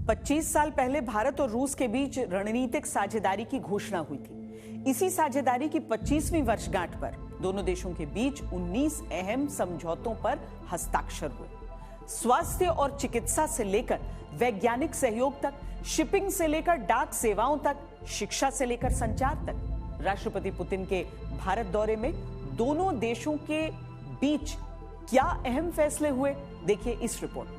25 साल पहले भारत और रूस के बीच रणनीतिक साझेदारी की घोषणा हुई थी। इसी साझेदारी की 25वीं वर्षगांठ पर दोनों देशों के बीच 19 अहम समझौतों पर हस्ताक्षर हुए। स्वास्थ्य और चिकित्सा से लेकर वैज्ञानिक सहयोग तक, शिपिंग से लेकर डाक सेवाओं तक, शिक्षा से लेकर संचार तक। राष्ट्रपति पुतिन के भारत दौरे में दोनों देशों के बीच क्या अहम फैसले हुए, देखिए इस रिपोर्ट में।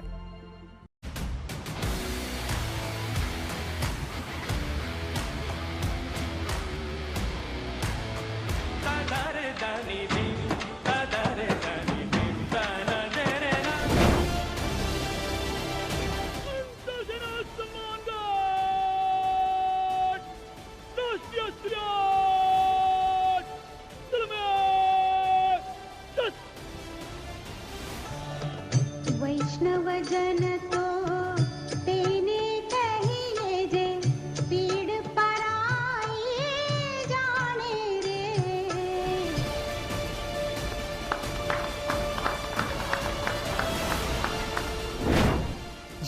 वैष्णवजन तो तेने कहिए जे पीड़ पराई जाने रे।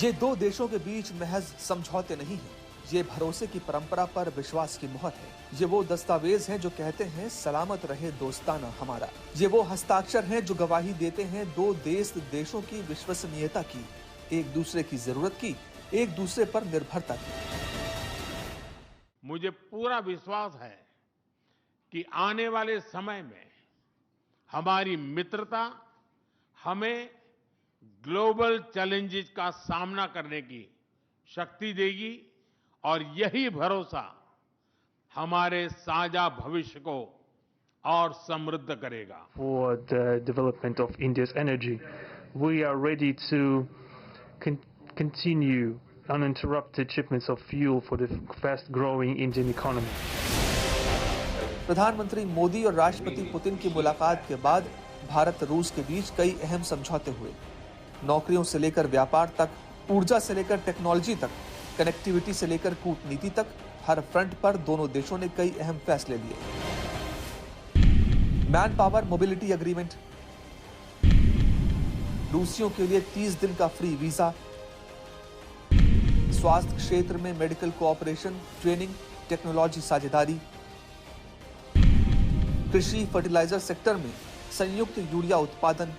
ये दो देशों के बीच महज समझौते नहीं हैं, ये भरोसे की परंपरा पर विश्वास की मोहर है। ये वो दस्तावेज हैं जो कहते हैं सलामत रहे दोस्ताना हमारा। ये वो हस्ताक्षर हैं जो गवाही देते हैं दो देशों की विश्वसनीयता की, एक दूसरे की जरूरत की, एक दूसरे पर निर्भरता की। मुझे पूरा विश्वास है कि आने वाले समय में हमारी मित्रता हमें ग्लोबल चैलेंजेस का सामना करने की शक्ति देगी और यही भरोसा हमारे साझा भविष्य को और समृद्ध करेगा। For the development of India's energy, we are ready to continue uninterrupted shipments of fuel for the fast-growing Indian economy. प्रधानमंत्री मोदी और राष्ट्रपति पुतिन की मुलाकात के बाद भारत रूस के बीच कई अहम समझौते हुए। नौकरियों से लेकर व्यापार तक, ऊर्जा से लेकर टेक्नोलॉजी तक, कनेक्टिविटी से लेकर कूटनीति तक, हर फ्रंट पर दोनों देशों ने कई अहम फैसले लिए। मैन पावर मोबिलिटी एग्रीमेंट, रूसियों के लिए 30 दिन का फ्री वीजा, स्वास्थ्य क्षेत्र में मेडिकल कोऑपरेशन, ट्रेनिंग, टेक्नोलॉजी साझेदारी, कृषि फर्टिलाइजर सेक्टर में संयुक्त यूरिया उत्पादन,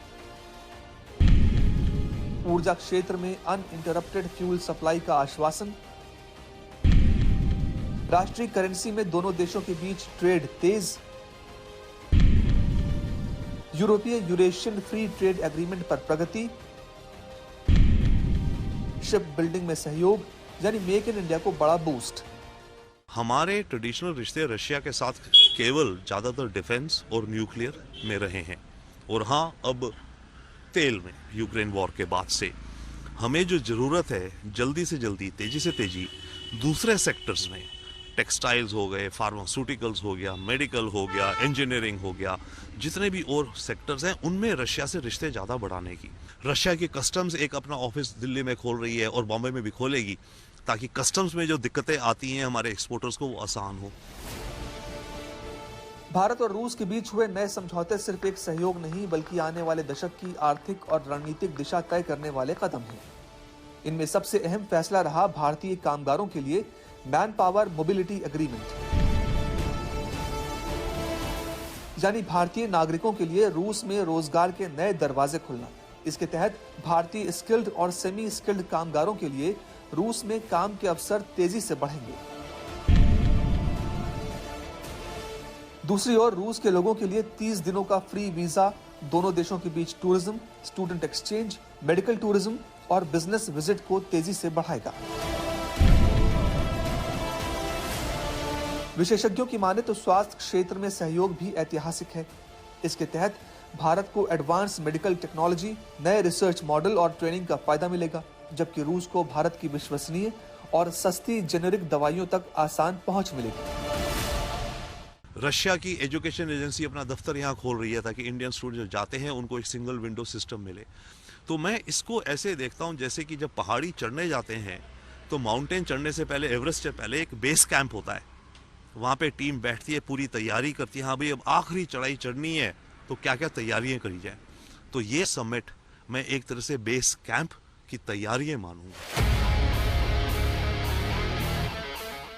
ऊर्जा क्षेत्र में अनइंटरप्टेड फ्यूल सप्लाई का आश्वासन, राष्ट्रीय करेंसी में दोनों देशों के बीच ट्रेड तेज, यूरोपीय यूरेशियन फ्री ट्रेड एग्रीमेंट पर प्रगति, शिप बिल्डिंग में सहयोग, यानी मेक इन इंडिया को बड़ा बूस्ट। हमारे ट्रेडिशनल रिश्ते रशिया के साथ केवल ज्यादातर डिफेंस और न्यूक्लियर में रहे हैं, और हाँ, अब तेल में यूक्रेन वॉर के बाद से हमें जो जरूरत है जल्दी से जल्दी, तेजी से तेजी दूसरे सेक्टर्स में, टेक्सटाइल्स हो गए, फार्मास्यूटिकल्स हो गया, मेडिकल हो गया, इंजीनियरिंग हो गया, जितने भी और सेक्टर्स हैं उनमें रशिया से रिश्ते ज़्यादा बढ़ाने की। रशिया की कस्टम्स एक अपना ऑफिस दिल्ली में खोल रही है और बॉम्बे में भी खोलेगी, ताकि कस्टम्स में जो दिक्कतें आती हैं हमारे एक्सपोर्टर्स को वो आसान हो। भारत और रूस के बीच हुए नए समझौते सिर्फ एक सहयोग नहीं, बल्कि आने वाले दशक की आर्थिक और रणनीतिक दिशा तय करने वाले कदम हैं। इनमें सबसे अहम फैसला रहा भारतीय कामगारों के लिए मैन पावर मोबिलिटी एग्रीमेंट, यानी भारतीय नागरिकों के लिए रूस में रोजगार के नए दरवाजे खुलना। इसके तहत भारतीय स्किल्ड और सेमी स्किल्ड कामगारों के लिए रूस में काम के अवसर तेजी से बढ़ेंगे। दूसरी ओर रूस के लोगों के लिए 30 दिनों का फ्री वीजा दोनों देशों के बीच tourism, student exchange, medical tourism और बिजनेस विजिट को तेजी से बढ़ाएगा। विशेषज्ञों की माने तो स्वास्थ्य क्षेत्र में सहयोग भी ऐतिहासिक है। इसके तहत भारत को एडवांस मेडिकल टेक्नोलॉजी, नए रिसर्च मॉडल और ट्रेनिंग का फायदा मिलेगा, जबकि रूस को भारत की विश्वसनीय और सस्ती जेनेरिक दवाइयों तक आसान पहुंच मिलेगी। रशिया की एजुकेशन एजेंसी अपना दफ्तर यहाँ खोल रही है ताकि इंडियन स्टूडेंट जो जाते हैं उनको एक सिंगल विंडो सिस्टम मिले। तो मैं इसको ऐसे देखता हूँ जैसे कि जब पहाड़ी चढ़ने जाते हैं तो माउंटेन चढ़ने से पहले, एवरेस्ट से पहले एक बेस कैंप होता है, वहाँ पे टीम बैठती है, पूरी तैयारी करती है, हाँ भाई अब आखिरी चढ़ाई चढ़नी है तो क्या क्या तैयारियां करी जाए। तो ये समिट मैं एक तरह से बेस कैंप की तैयारियां मानूंगा।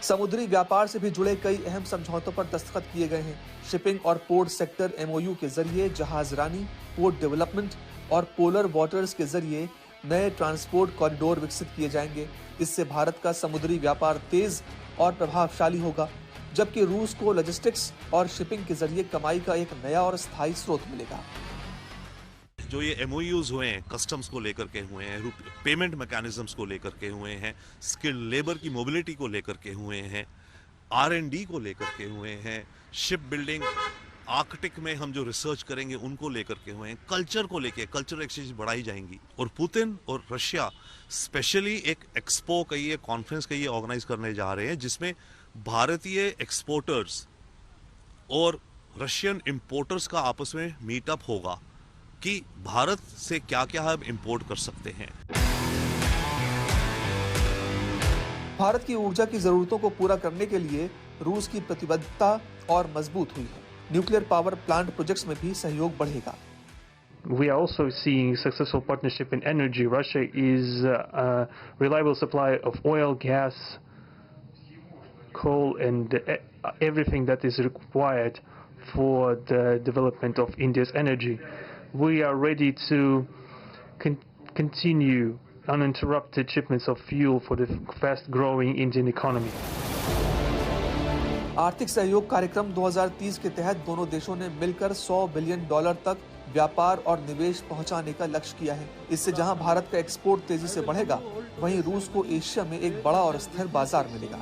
समुद्री व्यापार से भी जुड़े कई अहम समझौतों पर दस्तखत किए गए हैं। शिपिंग और पोर्ट सेक्टर MOU के जरिए जहाजरानी, पोर्ट डेवलपमेंट और पोलर वाटर्स के जरिए नए ट्रांसपोर्ट कॉरिडोर विकसित किए जाएंगे। इससे भारत का समुद्री व्यापार तेज और प्रभावशाली होगा, जबकि रूस को लॉजिस्टिक्स और शिपिंग के जरिए कमाई का एक नया और स्थायी स्रोत मिलेगा। जो ये MOUs हुए हैं, कस्टम्स को लेकर के हुए हैं, पेमेंट मैकेनिज्म्स को लेकर के हुए हैं, स्किल्ड लेबर की मोबिलिटी को लेकर के हुए हैं, R&D को लेकर के हुए हैं, शिप बिल्डिंग, आर्कटिक में हम जो रिसर्च करेंगे उनको लेकर के हुए हैं, कल्चर को लेके कल्चरल एक्सचेंज बढ़ाई जाएंगी। और पुतिन और रशिया स्पेशली एक एक्सपो कहिए, कॉन्फ्रेंस कहिए ऑर्गेनाइज करने जा रहे हैं, जिसमें भारतीय एक्सपोर्टर्स और रशियन इंपोर्टर्स का आपस में मीटअप होगा कि भारत से क्या क्या हम इंपोर्ट कर सकते हैं। भारत की ऊर्जा की जरूरतों को पूरा करने के लिए रूस की प्रतिबद्धता और मजबूत हुई है। न्यूक्लियर पावर प्लांट प्रोजेक्ट्स में भी सहयोग बढ़ेगा। We are also seeing successful partnership in energy. Russia is a reliable supplier of oil, gas, coal, and everything that is required for the development of India's energy. We are ready to continue uninterrupted shipments of fuel for the fast-growing Indian economy. आर्थिक सहयोग कार्यक्रम 2030 के तहत दोनों देशों ने मिलकर $100 billion तक व्यापार और निवेश पहुंचाने का लक्ष्य किया है। इससे जहां भारत का एक्सपोर्ट तेजी से बढ़ेगा, वहीं रूस को एशिया में एक बड़ा और स्थिर बाजार मिलेगा।